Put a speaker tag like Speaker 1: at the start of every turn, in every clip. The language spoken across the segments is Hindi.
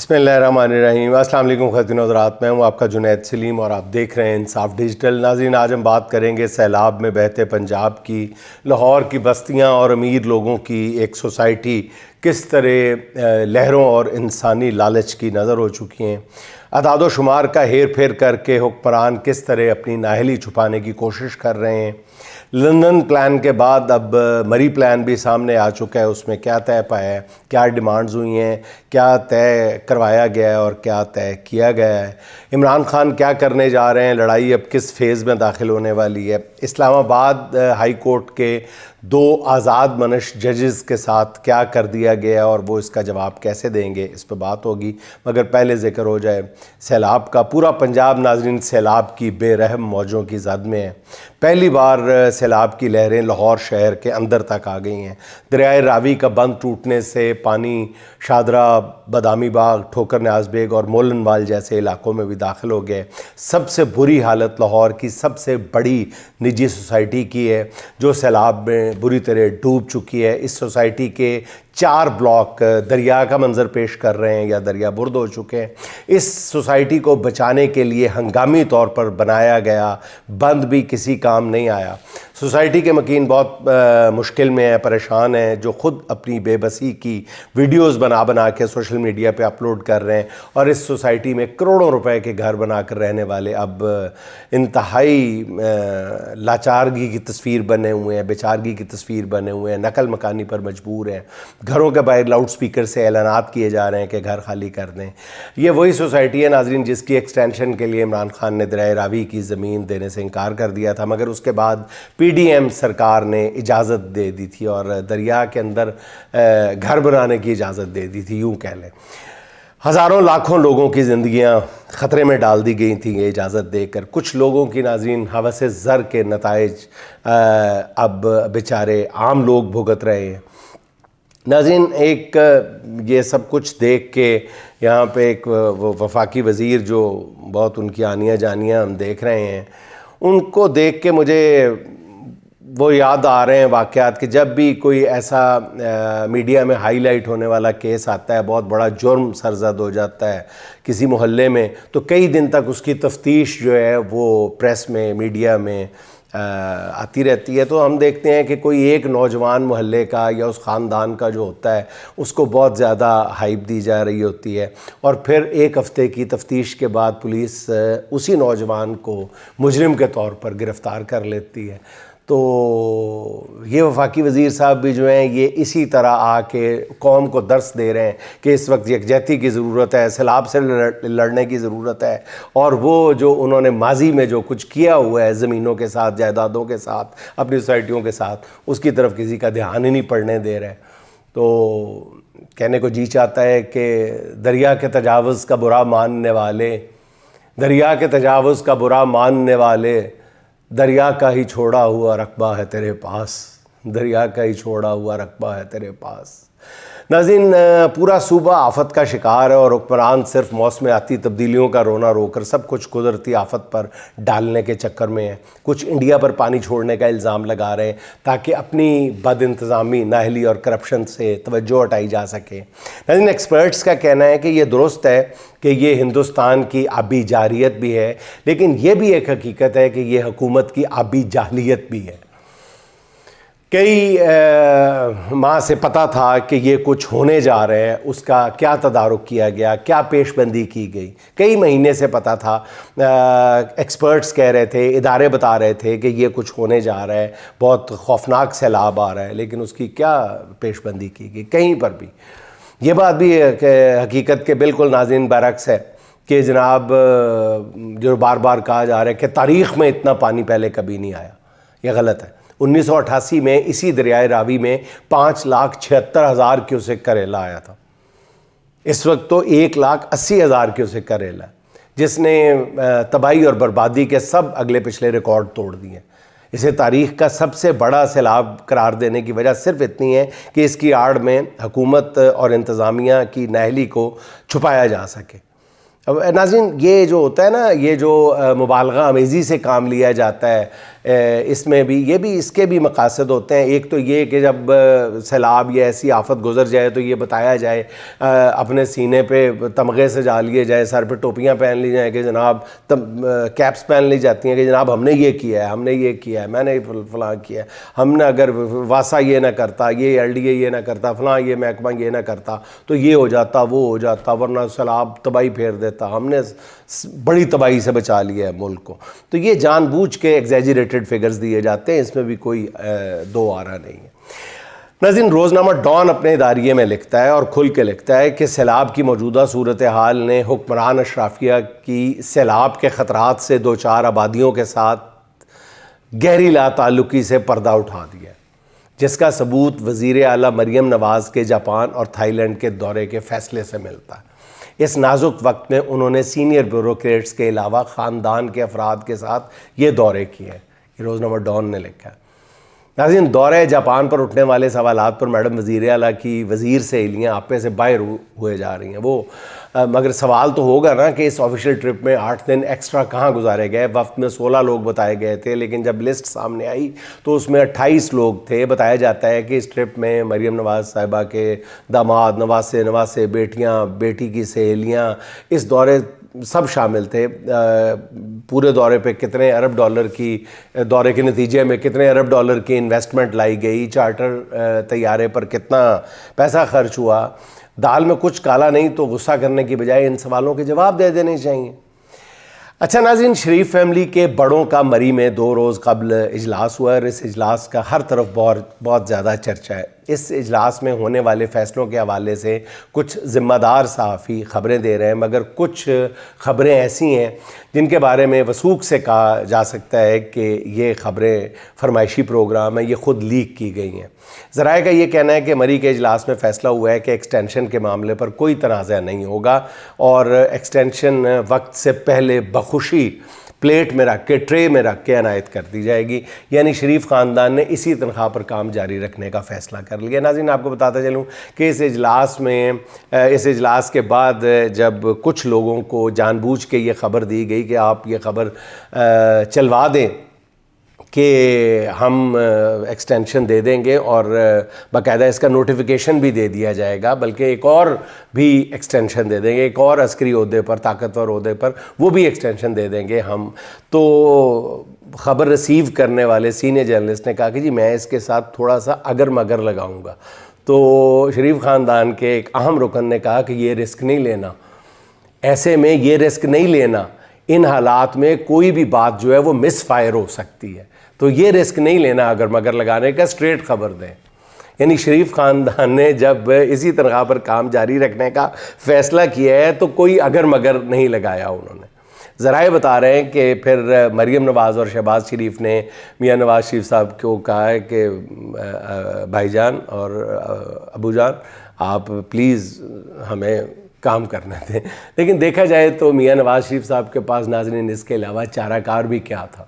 Speaker 1: बिस्मिल्लाहिर्रहमानिर्रहीम। अस्सलाम वालेकुम ख़वातीन और हज़रात, मैं हूँ आपका जुनैद सलीम और आप देख रहे हैं इंसाफ डिजिटल। नाज़रीन, आज हम बात करेंगे सैलाब में बहते पंजाब की, लाहौर की बस्तियाँ और अमीर लोगों की एक सोसाइटी किस तरह लहरों और इंसानी लालच की नज़र हो चुकी हैं। अदाद व शुमार का हेर फेर करके हुक्मरान किस तरह अपनी नाअहली छुपाने की कोशिश कर रहे हैं। लंदन प्लान के बाद अब मरी प्लान भी सामने आ चुका है। उसमें क्या तय पाया है, क्या डिमांड्स हुई हैं, क्या तय करवाया गया है और क्या तय किया गया है। इमरान खान क्या करने जा रहे हैं, लड़ाई अब किस फेज़ में दाखिल होने वाली है। इस्लामाबाद हाई कोर्ट के 2 आज़ाद मनश जजेस के साथ क्या कर दिया गया और वो इसका जवाब कैसे देंगे, इस पर बात होगी। मगर पहले ज़िक्र हो जाए सैलाब का। पूरा पंजाब नाज़रीन सैलाब की बेरहम मौजों की जद में है। पहली बार सैलाब की लहरें लाहौर शहर के अंदर तक आ गई हैं। दरियाए रावी का बंद टूटने से पानी शादरा, बदामी बाग, ठोकर न्याज बेग और मोलनवाल जैसे इलाकों में भी दाखिल हो गए। सबसे बुरी हालत लाहौर की सबसे बड़ी निजी सोसाइटी की है जो सैलाब में बुरी तरह डूब चुकी है। इस सोसाइटी के 4 ब्लॉक दरिया का मंजर पेश कर रहे हैं या दरिया बुर्द हो चुके हैं। इस सोसाइटी को बचाने के लिए हंगामी तौर पर बनाया गया बंद भी किसी काम नहीं आया। सोसाइटी के मकीन बहुत मुश्किल में है, परेशान हैं, जो ख़ुद अपनी बेबसी की वीडियोस बना बना के सोशल मीडिया पे अपलोड कर रहे हैं। और इस सोसाइटी में करोड़ों रुपए के घर बनाकर रहने वाले अब इंतहाई लाचारगी की तस्वीर बने हुए हैं, बेचारगी की तस्वीर बने हुए हैं, नकल मकानी पर मजबूर हैं। घरों के बाहर लाउड स्पीकर से ऐलानात किए जा रहे हैं कि घर खाली कर दें। ये वही सोसाइटी है नाजरीन जिसकी एक्सटेंशन के लिए इमरान खान ने दरियाए रावी की ज़मीन देने से इनकार कर दिया था, मगर उसके बाद PDM सरकार ने इजाज़त दे दी थी और दरिया के अंदर घर बनाने की इजाज़त दे दी थी। यूँ कह लें हज़ारों लाखों लोगों की ज़िंदगियाँ ख़तरे में डाल दी गई थी ये इजाज़त देकर। कुछ लोगों की नाज़रीन हवस ज़र के नताइज अब बेचारे आम लोग भुगत रहे हैं। नाज़रीन, एक ये सब कुछ देख के यहाँ पे एक वफाकी वज़ीर जो बहुत उनकी आनियाँ जानियाँ हम देख रहे हैं, उनको देख के मुझे वो याद आ रहे हैं वाक़यात कि जब भी कोई ऐसा मीडिया में हाईलाइट होने वाला केस आता है, बहुत बड़ा जुर्म सरज़द हो जाता है किसी मोहल्ले में, तो कई दिन तक उसकी तफ्तीश जो है वो प्रेस में, मीडिया में आती रहती है। तो हम देखते हैं कि कोई एक नौजवान मोहल्ले का या उस ख़ानदान का जो होता है उसको बहुत ज़्यादा हाइप दी जा रही होती है और फिर 1 हफ़्ते की तफ्तीश के बाद पुलिस उसी नौजवान को मुजरिम के तौर पर गिरफ़्तार कर लेती है। तो ये वफाकी वज़ीर साहब भी जो हैं ये इसी तरह आके कौम को दर्स दे रहे हैं कि इस वक्त यकजहती की ज़रूरत है, सैलाब से लड़ने की ज़रूरत है। और वो जो उन्होंने माजी में जो कुछ किया हुआ है ज़मीनों के साथ, जायदादों के साथ, अपनी सोसाइटियों के साथ, उसकी तरफ किसी का ध्यान ही नहीं पड़ने दे रहे। तो कहने को जी चाहता है कि दरिया के तजावुज़ का बुरा मानने वाले, दरिया के तजावुज़ का बुरा मानने वाले, दरिया का ही छोड़ा हुआ रकबा है तेरे पास, दरिया का ही छोड़ा हुआ रकबा है तेरे पास। नाज़रीन, पूरा सूबा आफत का शिकार है और हुक्मरान सिर्फ मौसमियाती तब्दीलियों का रोना रोकर सब कुछ कुदरती आफत पर डालने के चक्कर में है। कुछ इंडिया पर पानी छोड़ने का इल्ज़ाम लगा रहे हैं ताकि अपनी बदइंतज़ामी, नाअहली और करप्शन से तवज्जो हटाई जा सके। नाज़रीन, एक्सपर्ट्स का कहना है कि ये दुरुस्त है कि ये हिंदुस्तान की आबी जारियत भी है, लेकिन ये भी एक हकीकत है कि ये हुकूमत की आबी जाहलियत भी है। कई माह से पता था कि ये कुछ होने जा रहे हैं, उसका क्या तदारुक किया गया, क्या पेशबंदी की गई, कई महीने से पता था। एक्सपर्ट्स कह रहे थे, इदारे बता रहे थे कि ये कुछ होने जा रहा है, बहुत खौफनाक सैलाब आ रहा है, लेकिन उसकी क्या पेशबंदी की गई कहीं पर भी। ये बात भी हकीकत के बिल्कुल नाज़रीन बरक्स है कि जनाब जो बार बार कहा जा रहा है कि तारीख़ में इतना पानी पहले कभी नहीं आया, यह गलत है। 1988 में इसी दरियाए रावी में 5,76,000 क्यूसेक का रेला आया था। इस वक्त तो 1,80,000 क्यूसेक का रेला है, जिसने तबाही और बर्बादी के सब अगले पिछले रिकॉर्ड तोड़ दिए। इसे तारीख़ का सबसे बड़ा सैलाब करार देने की वजह सिर्फ इतनी है कि इसकी आड़ में हुकूमत और इंतज़ामिया की नाअहली को छुपाया जा सके। अब नाज़रीन, ये जो होता है ना, ये जो मुबालगा अमेज़ी से काम लिया जाता है इसमें भी इसके भी मकासद होते हैं। एक तो ये कि जब सैलाब या ऐसी आफत गुजर जाए तो ये बताया जाए, अपने सीने पे तमगे से जा लिए जाए, सर पे टोपियाँ पहन ली जाए कि जनाब, कैप्स पहन ली जाती हैं कि जनाब हमने ये किया है, हमने ये किया है, मैंने फ़लाँ किया है, हमने अगर वासा ये ना करता, ये LDA ये ना करता, फ़लाँ ये महकमा ये ना करता तो ये हो जाता, वो हो जाता, वरना सैलाब तबाही फेर देता, हमने बड़ी तबाही से बचा लिया है मुल्क को। तो ये जानबूझ के एग्जैजरेटेड फिगर्स दिए जाते हैं, इसमें भी कोई दो आरा नहीं है। नाज़रीन, रोज़नामा डॉन अपने इदारिये में लिखता है और खुल के लिखता है कि सैलाब की मौजूदा सूरत हाल ने हुक्मरान अशराफिया की सैलाब के ख़तरात से दो चार आबादियों के साथ गहरी लाताल्लुकी से पर्दा उठा दिया, जिसका सबूत वज़ीर आला मरियम नवाज़ के जापान और थाईलैंड के दौरे के फ़ैसले से मिलता है। इस नाजुक वक्त में उन्होंने सीनियर ब्यूरोक्रेट्स के अलावा ख़ानदान के अफराद के साथ ये दौरे किए हैं। ये रोज़नामा डॉन ने लिखा है। नाज़रीन, दौरे जापान पर उठने वाले सवालात पर मैडम वज़ीर आला की वज़ीर सहेलियाँ आपे से बाहर हुए जा रही हैं। वो मगर सवाल तो होगा ना कि इस ऑफिशियल ट्रिप में 8 दिन एक्स्ट्रा कहाँ गुजारे गए। वक्त में 16 लोग बताए गए थे, लेकिन जब लिस्ट सामने आई तो उसमें 28 लोग थे। बताया जाता है कि इस ट्रिप में मरियम नवाज़ साहिबा के दामाद, नवासे, बेटियाँ, बेटी की सहेलियाँ, इस दौरे सब शामिल थे। पूरे दौरे पे कितने अरब डॉलर की, दौरे के नतीजे में कितने अरब डॉलर की इन्वेस्टमेंट लाई गई, चार्टर तैयारे पर कितना पैसा खर्च हुआ। दाल में कुछ काला नहीं, तो गुस्सा करने की बजाय इन सवालों के जवाब दे देने चाहिए। अच्छा नाज़रीन, शरीफ फैमिली के बड़ों का मरी में 2 रोज़ कबल इजलास हुआ और इस इजलास का हर तरफ बहुत ज़्यादा चर्चा है। इस इजलास में होने वाले फ़ैसलों के हवाले से कुछ ज़िम्मेदार सहाफ़ी ख़बरें दे रहे हैं, मगर कुछ ख़बरें ऐसी हैं जिनके बारे में वसूख से कहा जा सकता है कि ये ख़बरें फरमाइशी प्रोग्राम है, ये ख़ुद लीक की गई हैं। ज़राए का ये कहना है कि मरी के इजलास में फ़ैसला हुआ है कि एक्सटेंशन के मामले पर कोई तनाज़ा नहीं होगा और एक्सटेंशन वक्त से पहले बखुशी प्लेट में रख के, ट्रे में रख के अनायत कर दी जाएगी। यानी शरीफ ख़ानदान ने इसी तनख्वाह पर काम जारी रखने का फ़ैसला कर लिया। नाज़रीन, आपको बताता चलूँ कि इस इजलास के बाद जब कुछ लोगों को जानबूझ के ये ख़बर दी गई कि आप ये ख़बर चलवा दें कि हम एक्सटेंशन दे देंगे और बाकायदा इसका नोटिफिकेशन भी दे दिया जाएगा, बल्कि एक और भी एक्सटेंशन दे देंगे, एक और अस्करी ओहदे पर, ताकतवर ओहदे पर वो भी एक्सटेंशन दे देंगे हम। तो ख़बर रिसीव करने वाले सीनियर जर्नलिस्ट ने कहा कि जी मैं इसके साथ थोड़ा सा अगर मगर लगाऊंगा। तो शरीफ ख़ानदान के एक अहम रुकन ने कहा कि ये रिस्क नहीं लेना, ऐसे में ये रिस्क नहीं लेना, इन हालात में कोई भी बात जो है वो मिस फायर हो सकती है, तो ये रिस्क नहीं लेना अगर मगर लगाने का, स्ट्रेट खबर दें। यानी शरीफ ख़ानदान ने जब इसी तनख्वाह पर काम जारी रखने का फ़ैसला किया है तो कोई अगर मगर नहीं लगाया उन्होंने। ज़राए बता रहे हैं कि फिर मरियम नवाज़ और शहबाज शरीफ ने मियाँ नवाज़ शरीफ साहब को कहा है कि भाईजान और अबू जान, आप प्लीज़ हमें काम करने दें। लेकिन देखा जाए तो मियाँ नवाज़ शरीफ साहब के पास नाज़रीन इसके अलावा चाराकार भी क्या था।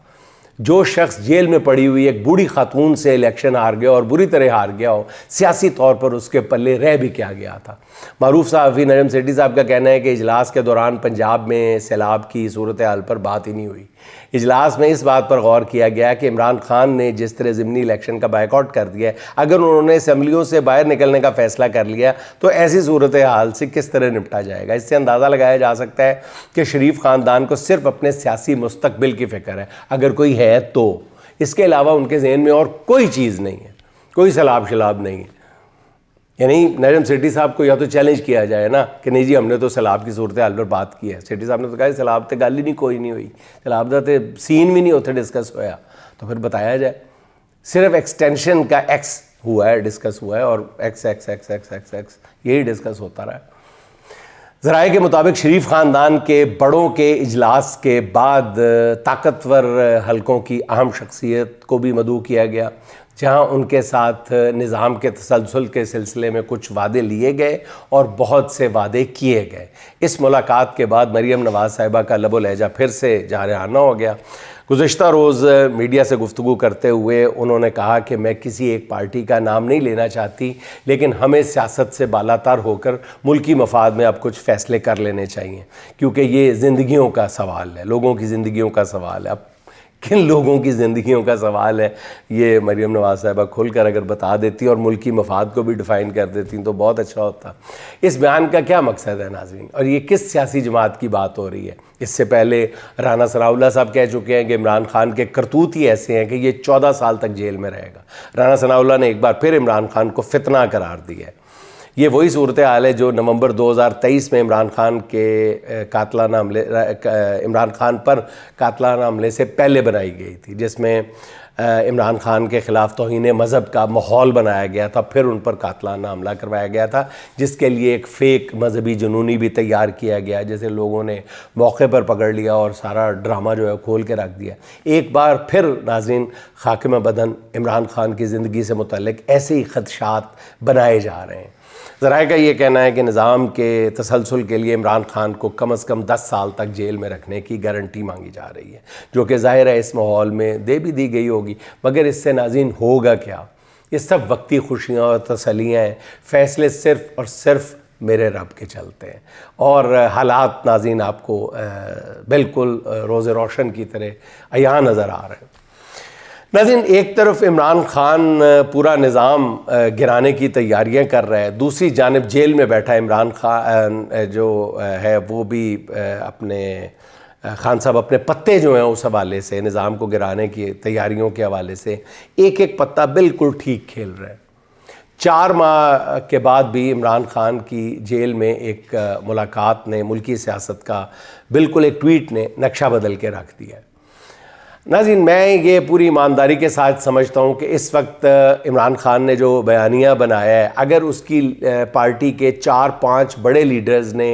Speaker 1: जो शख्स जेल में पड़ी हुई एक बूढ़ी खातून से इलेक्शन हार गया और बुरी तरह हार गया हो, सियासी तौर पर उसके पल्ले रह भी क्या गया था। मारूफ सहाफ़ी नजम सेठी साहब का कहना है कि इजलास के दौरान पंजाब में सैलाब की सूरत हाल पर बात ही नहीं हुई। इजलास में इस बात पर गौर किया गया कि इमरान खान ने जिस तरह ज़िमनी इलेक्शन का बायकॉट कर दिया, अगर उन्होंने असम्बलियों से बाहर निकलने का फ़ैसला कर लिया तो ऐसी सूरत हाल से किस तरह निपटा जाएगा। इससे अंदाज़ा लगाया जा सकता है कि शरीफ ख़ानदान को सिर्फ अपने सियासी मुस्तकबिल की फ़िक्र है, अगर कोई है तो। इसके अलावा उनके जहन में और कोई चीज़ नहीं है, कोई सलाब शलाब नहीं है। यानी नजम सेठी साहब को या तो चैलेंज किया जाए ना कि नहीं जी हमने तो सैलाब की सूरत हाल पर बात की है। सेठी साहब ने तो कहा सैलाब तो गल ही नहीं, कोई नहीं हुई, सैलाब का तो सीन भी नहीं होते डिस्कस होया, तो फिर बताया जाए। सिर्फ एक्सटेंशन का एक्स हुआ है, डिस्कस हुआ है, और x x x x x x यही डिस्कस होता रहा। ज़राए के मुताबिक शरीफ ख़ानदान के बड़ों के इजलास के बाद ताकतवर हलकों की अहम शख्सियत को भी मदऊ किया गया, जहां उनके साथ निज़ाम के तसलसल के सिलसिले में कुछ वादे लिए गए और बहुत से वादे किए गए। इस मुलाकात के बाद मरियम नवाज़ साहिबा का लबो लहजा फिर से जारहाना हो गया। गुज़िश्ता रोज़ मीडिया से गुफ्तगू करते हुए उन्होंने कहा कि मैं किसी एक पार्टी का नाम नहीं लेना चाहती, लेकिन हमें सियासत से बालातर होकर मुल्की मफाद में अब कुछ फ़ैसले कर लेने चाहिए, क्योंकि ये ज़िंदगियों का सवाल है, लोगों की ज़िंदगियों का सवाल है। अब किन लोगों की ज़िंदगियों का सवाल है, ये मरीम नवाज़ साहिबा खुलकर अगर बता देती और मुल्की मफाद को भी डिफ़ाइन कर देती तो बहुत अच्छा होता। इस बयान का क्या मकसद है नाज़रीन, और ये किस सियासी जमात की बात हो रही है? इससे पहले राना सनाउल्लाह साहब कह चुके हैं कि इमरान खान के करतूत ही ऐसे हैं कि ये 14 साल तक जेल में रहेगा। राना सनाउल्लाह ने एक बार फिर इमरान खान को फितना करार दिया है। ये वही सूरत हाल है जो नवंबर 2023 में इमरान खान पर कातलाना हमले से पहले बनाई गई थी, जिसमें इमरान खान के ख़िलाफ़ तौहीन मज़हब का माहौल बनाया गया था, फिर उन पर कातलाना हमला करवाया गया था, जिसके लिए एक फ़ेक मजहबी जुनूनी भी तैयार किया गया, जैसे लोगों ने मौके पर पकड़ लिया और सारा ड्रामा जो है खोल के रख दिया। एक बार फिर नाज़रीन खाकिम बदन इमरान खान की ज़िंदगी से मुतल्लिक ऐसे ही खदशात बनाए जा रहे हैं। ज़राए का ये कहना है कि निज़ाम के तसलसल के लिए इमरान खान को कम से कम 10 साल तक जेल में रखने की गारंटी मांगी जा रही है, जो कि ज़ाहिर है इस माहौल में दे भी दी गई होगी, मगर इससे नाज़रीन होगा क्या? ये सब वक्ती खुशियाँ और तसलियाँ हैं, फ़ैसले सिर्फ़ और सिर्फ मेरे रब के चलते हैं, और हालात नाज़रीन आपको बिल्कुल रोज़ रोशन की तरह अयां नज़र आ रहे हैं। नाज़रीन, एक तरफ इमरान खान पूरा निज़ाम गिराने की तैयारियां कर रहा है, दूसरी जानिब जेल में बैठा इमरान खान जो है वो भी अपने खान साहब अपने पत्ते जो हैं उस हवाले से, निज़ाम को गिराने की तैयारियों के हवाले से एक एक पत्ता बिल्कुल ठीक खेल रहा है। 4 माह के बाद भी इमरान खान की जेल में एक मुलाकात ने मुल्की सियासत का बिल्कुल एक ट्वीट ने नक्शा बदल के रख दिया है। नाज़रीन, मैं ये पूरी ईमानदारी के साथ समझता हूँ कि इस वक्त इमरान खान ने जो बयानिया बनाया है, अगर उसकी पार्टी के 4-5 बड़े लीडर्स ने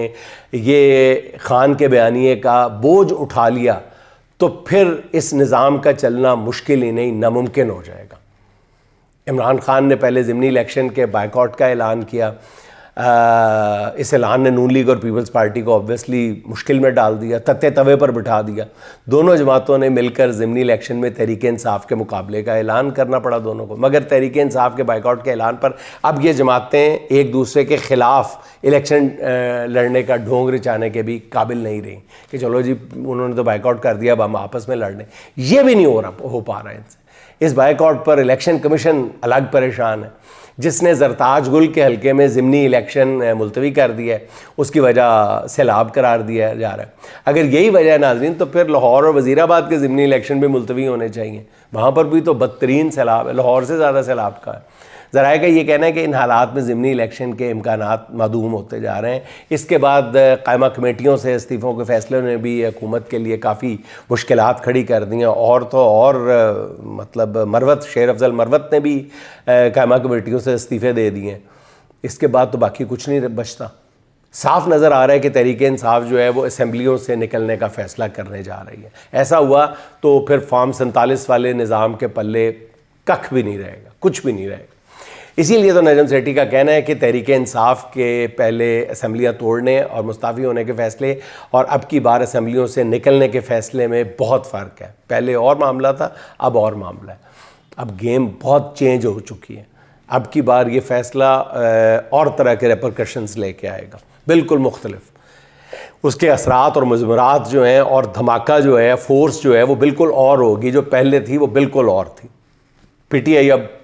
Speaker 1: ये खान के बयानिए का बोझ उठा लिया तो फिर इस निज़ाम का चलना मुश्किल ही नहीं नामुमकिन हो जाएगा। इमरान खान ने पहले ज़िमनी इलेक्शन के बायकॉट का ऐलान किया। इस ऐलान ने नून लीग और पीपल्स पार्टी को ऑब्वियसली मुश्किल में डाल दिया, तत्ते तवे पर बिठा दिया। दोनों जमातों ने मिलकर ज़िमनी इलेक्शन में तहरीक इंसाफ के मुकाबले का ऐलान करना पड़ा दोनों को, मगर तहरीक इंसाफ के बाइकआउट के ऐलान पर अब ये जमातें एक दूसरे के ख़िलाफ़ इलेक्शन लड़ने का ढोंग रिचाने के भी काबिल नहीं रही कि चलो जी उन्होंने तो बाइकआउट कर दिया, अब हम आपस में लड़ने। ये भी नहीं हो पा रहा है इनसे। इस बाइकआउट पर इलेक्शन कमीशन अलग परेशान है, जिसने जरताज गुल के हलके में ज़िमनी इलेक्शन मुलतवी कर दिया है, उसकी वजह सैलाब करार दिया जा रहा है। अगर यही वजह है नाज़रीन, तो फिर लाहौर और वज़ीराबाद के ज़िमनी इलेक्शन भी मुलतवी होने चाहिए। वहाँ पर भी तो बदतरीन सैलाब है, लाहौर से ज़्यादा सैलाब का है। ज़राए का ये कहना है कि इन हालात में ज़िमनी इलेक्शन के इम्कानात मादूम होते जा रहे हैं। इसके बाद कायमा कमेटियों से इस्तीफ़ों के फ़ैसलों ने भी हुकूमत के लिए काफ़ी मुश्किलात खड़ी कर दी हैं, और तो और मतलब शेर अफजल मरवत ने भी कायमा कमेटियों से इस्तीफ़े दे दिए हैं। इसके बाद तो बाकी कुछ नहीं बचता। साफ नज़र आ रहा है कि तहरीक इंसाफ जो है वो असम्बलियों से निकलने का फ़ैसला करने जा रही है। ऐसा हुआ तो फिर फॉर्म 47 वाले निज़ाम के पल्ले कख भी नहीं रहेगा, कुछ भी नहीं रहेगा। इसीलिए तो नजम सेठी का कहना है कि तहरीक इंसाफ के पहले असम्बलियाँ तोड़ने और मुस्ताफ़ी होने के फ़ैसले और अब की बार असम्बलियों से निकलने के फ़ैसले में बहुत फ़र्क है। पहले और मामला था, अब और मामला है। अब गेम बहुत चेंज हो चुकी है। अब की बार ये फ़ैसला और तरह के रेपरकशंस लेके आएगा, बिल्कुल मुख्तलिफ। उसके असरात और मज़मरात जो हैं और धमाका जो है, फोर्स जो है वो बिल्कुल और होगी। जो पहले थी वो बिल्कुल और थी। PTI अब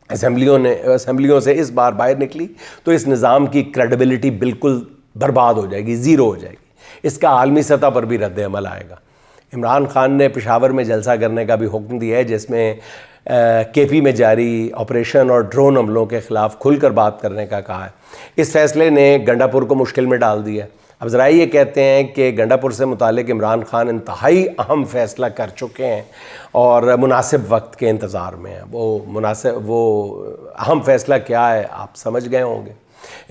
Speaker 1: असम्बलियों से इस बार बाहर निकली तो इस निज़ाम की क्रेडिबिलिटी बिल्कुल बर्बाद हो जाएगी, ज़ीरो हो जाएगी। इसका आलमी सतह पर भी रद्द अमल आएगा। इमरान खान ने पेशावर में जलसा करने का भी हुक्म दिया है, जिसमें KP में जारी ऑपरेशन और ड्रोन हमलों के ख़िलाफ़ खुलकर बात करने का कहा है। इस फैसले ने गंडापुर को मुश्किल में डाल दिया। अब ज़रा ये कहते हैं कि गंडापुर से मुतालिक इमरान खान इंतहाई अहम फ़ैसला कर चुके हैं और मुनासिब वक्त के इंतज़ार में है। वो अहम फ़ैसला क्या है आप समझ गए होंगे।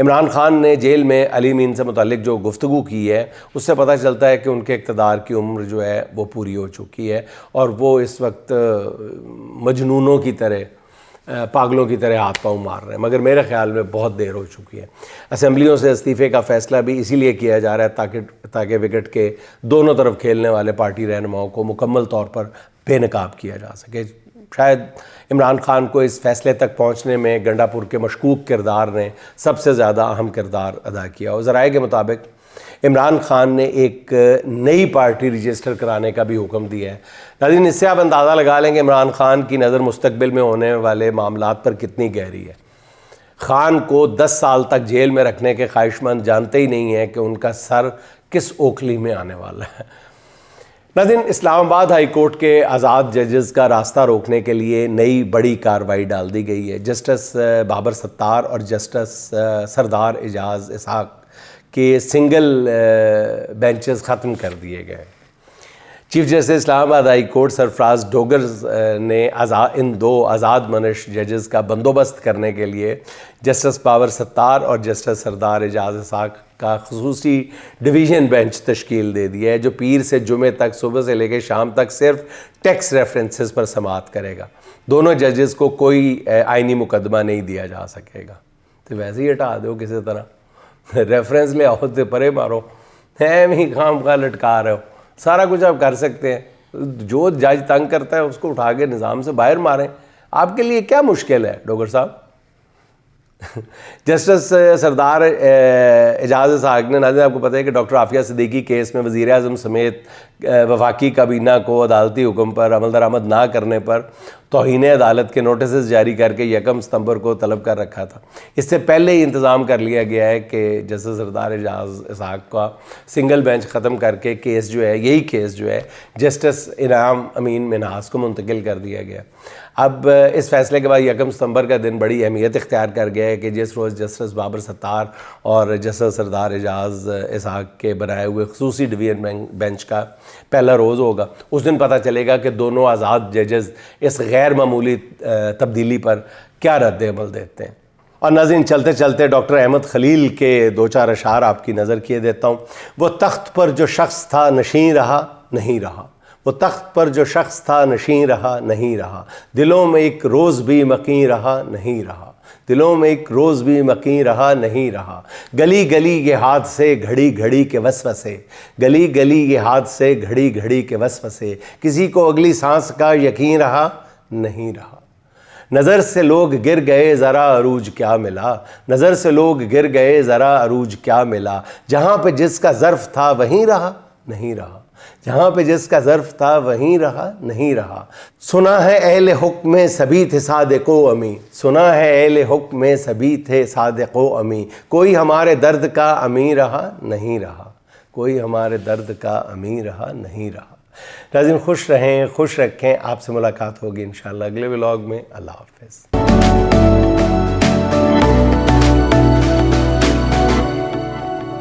Speaker 1: इमरान खान ने जेल में अली मीन से मुतालिक जो गुफ्तगू की है उससे पता चलता है कि उनके इक़्तिदार की उम्र जो है वो पूरी हो चुकी है और वो इस वक्त मजनूनों की तरह, पागलों की तरह हाथ पाँव मार रहे हैं। मगर मेरे ख्याल में बहुत देर हो चुकी है। असम्बलियों से इस्तीफ़े का फ़ैसला भी इसीलिए किया जा रहा है ताकि विकेट के दोनों तरफ खेलने वाले पार्टी रहनुमाओं को मुकम्मल तौर पर बेनकाब किया जा सके। शायद इमरान खान को इस फैसले तक पहुंचने में गंडापुर के मशकूक किरदार ने सबसे ज़्यादा अहम किरदार अदा किया। और ज़राए के मुताबिक इमरान खान ने एक नई पार्टी रजिस्टर कराने का भी हुक्म दिया है। नाज़रीन, इससे आप अंदाज़ा लगा लेंगे इमरान खान की नज़र मुस्तकबिल में होने वाले मामलात पर कितनी गहरी है। खान को 10 साल तक जेल में रखने के ख्वाहिशमंद जानते ही नहीं हैं कि उनका सर किस ओखली में आने वाला है। नाज़रीन, इस्लामाबाद हाई कोर्ट के आज़ाद जजेस का रास्ता रोकने के लिए नई बड़ी कार्रवाई डाल दी गई है। जस्टिस बाबर सत्तार और जस्टिस सरदार एजाज इसहाक के सिंगल बेंचेस ख़त्म कर दिए गए। Chief justice Islamabad high court Sarfaraz Dogar ने इन 2 आज़ाद मनश जजेस का बंदोबस्त करने के लिए जस्टिस बाबर सत्तार और जस्टिस सरदार एजाज इसहाक का खसूसी डिवीज़न बेंच तश्कील दे दिया है, जो पीर से जुमे तक सुबह से लेकर शाम तक सिर्फ टैक्स रेफरेंसेस पर समाअत करेगा। दोनों जजेस को कोई आइनी मुकदमा नहीं दिया जा सकेगा। तो वैसे ही हटा दो किसी तरह, रेफरेंस ले आओ तो परे मारो, है ही खाम खा लटका रहे हो। सारा कुछ आप कर सकते हैं। जो जज तंग करता है उसको उठा के निज़ाम से बाहर मारें। आपके लिए क्या मुश्किल है डोगर साहब? जस्टिस सरदार एजाज इसहाक ने, नाज़रीन आपको पता है कि डॉक्टर आफिया सिद्दीकी केस में वज़ीर आज़म समेत वफाकी काबीना को अदालती हुक्म पर अमल दरामद ना करने पर तौहीन अदालत के नोटिस जारी करके 1 सितंबर को तलब कर रखा था। इससे पहले ही इंतज़ाम कर लिया गया है कि जस्टिस सरदार एजाज इसहाक का सिंगल बेंच ख़त्म करके केस जो है, यही केस जो है, जस्टिस इनाम अमीन मिन्हास को मुंतकिल कर दिया गया। अब इस फैसले के बाद 1 सितंबर का दिन बड़ी अहमियत इख्तियार कर गया है कि जिस रोज़ जस्टिस बाबर सत्तार और जस्टिस सरदार एजाज इसहाक के बनाए हुए खसूसी डिवीज़न बेंच का पहला रोज़ होगा, उस दिन पता चलेगा कि दोनों आज़ाद जजेस इस गैर मामूली तब्दीली पर क्या रद्द अमल देते हैं। और नाज़रीन, चलते चलते डॉक्टर अहमद खलील के 2-4 अशार आपकी नज़र किए देता हूँ। वो तख्त पर जो शख्स था नशीं रहा नहीं रहा, वो तख्त पर जो शख्स था नशीं रहा नहीं रहा, दिलों में एक रोज़ भी मकीं रहा नहीं रहा, दिलों में एक रोज़ भी मकीं रहा नहीं रहा। गली गली के हाथ से घड़ी घड़ी के वसवसे, गली गली के हाथ से घड़ी घड़ी के वसवसे, किसी को अगली सांस का यकीन रहा नहीं रहा। नज़र से लोग गिर गए ज़रा अरूज क्या मिला, नज़र से लोग गिर गए ज़रा अरूज क्या मिला, जहाँ पे जिसका ज़र्फ़ था वहीं रहा नहीं रहा, जहाँ पे जिसका ज़र्फ़ था वहीं रहा नहीं रहा। सुना है अहले हुक्म में सभी थे सादिक़ो अमी, सुना है अहले हुक्म में सभी थे सादिक़ो अमी, कोई हमारे दर्द का अमी रहा नहीं रहा, कोई हमारे दर्द का अमी रहा नहीं रहा। नाज़रीन, खुश रहें, खुश रखें। आपसे मुलाकात होगी इंशाअल्लाह अगले व्लॉग में। अल्लाह हाफ़िज़।